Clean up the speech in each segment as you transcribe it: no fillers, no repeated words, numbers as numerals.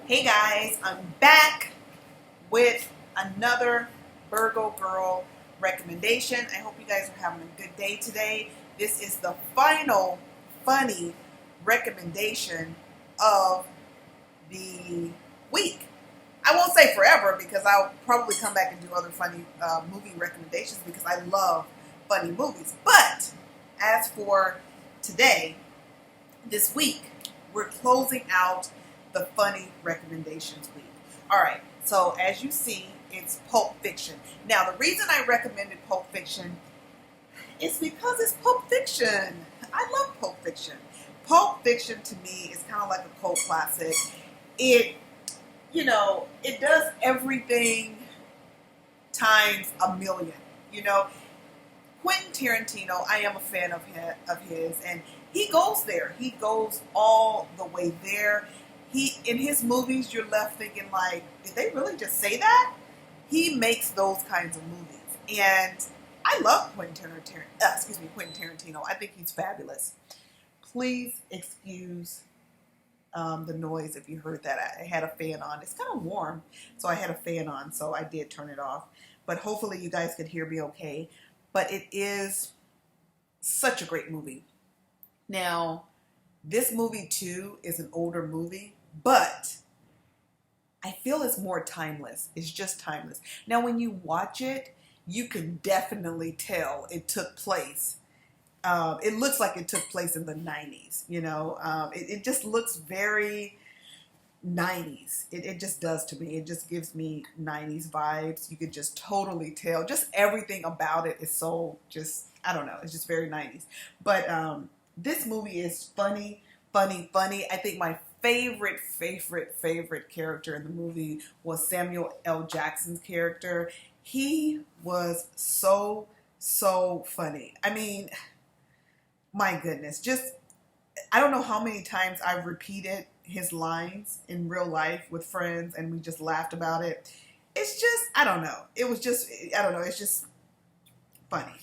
Hey guys, I'm back with another Virgo Girl recommendation. I hope you guys are having a good day today. This is the final funny recommendation of the week. I won't say forever because I'll probably come back and do other funny movie recommendations because I love funny movies. But as for today, this week, we're closing out the funny recommendations week. All right, so as you see, it's Pulp Fiction. Now, the reason I recommended Pulp Fiction is because it's Pulp Fiction. I love Pulp Fiction. Pulp Fiction to me is kind of like a cult classic. It, it does everything times a million. Quentin Tarantino, I am a fan of his, and he goes there. He goes all the way there. In his movies, you're left thinking like, did they really just say that? He makes those kinds of movies, and I love Quentin Tarantino. I think he's fabulous. Please excuse the noise if you heard that. I had a fan on. It's kind of warm, so I had a fan on, so I did turn it off. But hopefully you guys could hear me okay. But it is such a great movie. Now, this movie too is an older movie, but I feel it's more timeless. It's just timeless. Now, when you watch it, you can definitely tell it took place. It looks like it took place in the 90s, It just looks very 90s. It just does to me. It just gives me 90s vibes. You could just totally tell. Just everything about it is so I don't know. It's just very 90s. But this movie is funny. I think my favorite character in the movie was Samuel L. Jackson's character. He was so funny. I mean, my goodness. I don't know how many times I've repeated his lines in real life with friends and we just laughed about it. It's just, I don't know. It's just funny.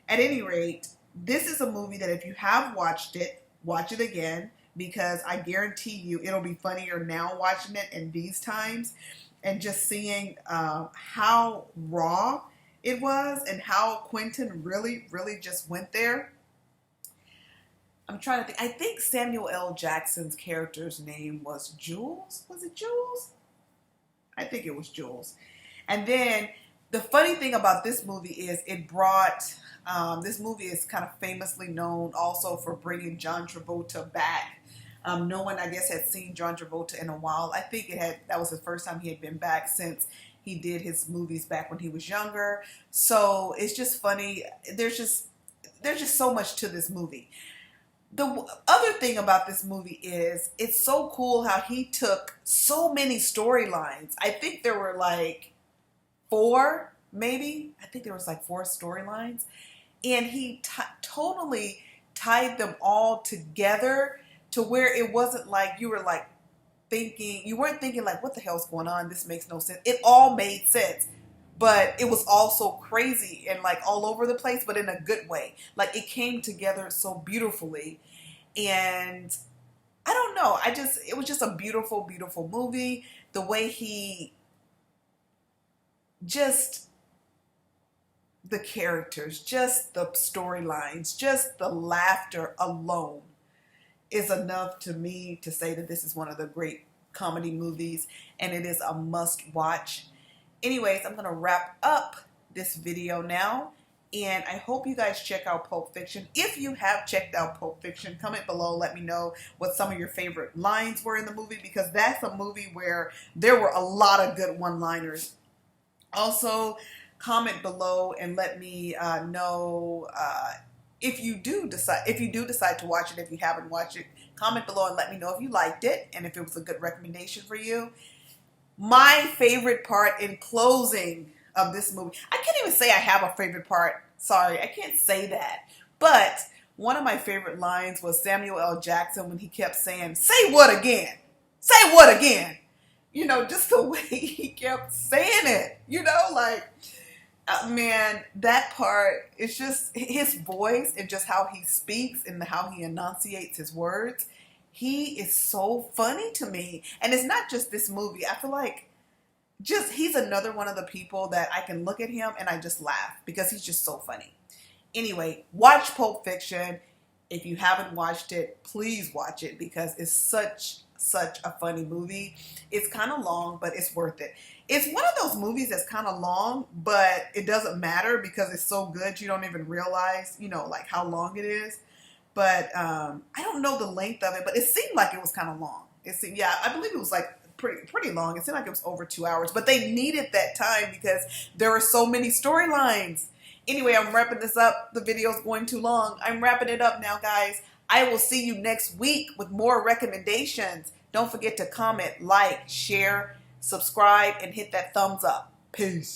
At any rate, this is a movie that if you have watched it, watch it again, because I guarantee you it'll be funnier now watching it in these times and just seeing how raw it was and how Quentin really just went there. I'm trying to think. I think Samuel L. Jackson's character's name was Jules. Was it Jules? I think it was Jules. And then the funny thing about this movie is it brought, this movie is kind of famously known also for bringing John Travolta back. No one, I guess, had seen John Travolta in a while. I think that was the first time he had been back since he did his movies back when he was younger. So it's just funny. There's just so much to this movie. The other thing about this movie is it's so cool how he took so many storylines. I think there were like 4, maybe. I think there was like 4 storylines. And he totally tied them all together to where it wasn't like you were like you weren't thinking like, what the hell's going on? This makes no sense. It all made sense. But it was also crazy and like all over the place, but in a good way. Like it came together so beautifully. And I don't know. It was just a beautiful movie. The way the characters, just the storylines, just the laughter alone is enough to me to say that this is one of the great comedy movies and it is a must watch. Anyways, I'm going to wrap up this video now, and I hope you guys check out Pulp Fiction. If you have checked out Pulp Fiction, comment below, let me know what some of your favorite lines were in the movie, because that's a movie where there were a lot of good one-liners. Also, comment below and let me know if you do decide to watch it. If you haven't watched it, comment below and let me know if you liked it and if it was a good recommendation for you. My favorite part in closing of this movie, I can't even say I have a favorite part. Sorry, I can't say that. But one of my favorite lines was Samuel L. Jackson when he kept saying, "Say what again? Say what again?" Just the way he kept saying it. Man, that part, it's just his voice and just how he speaks and how he enunciates his words. He is so funny to me. And it's not just this movie. I feel like he's another one of the people that I can look at him and I just laugh because he's just so funny. Anyway, watch Pulp Fiction. If you haven't watched it, please watch it because it's such a funny movie. It's kind of long, but it's worth it. It's one of those movies that's kind of long, but it doesn't matter because it's so good you don't even realize, like how long it is. But I don't know the length of it, but it seemed like it was kind of long. Yeah, I believe it was like pretty long. It seemed like it was over 2 hours, but they needed that time because there were so many storylines. Anyway, I'm wrapping this up. The video's going too long. I'm wrapping it up now, guys. I will see you next week with more recommendations. Don't forget to comment, like, share, subscribe, and hit that thumbs up. Peace.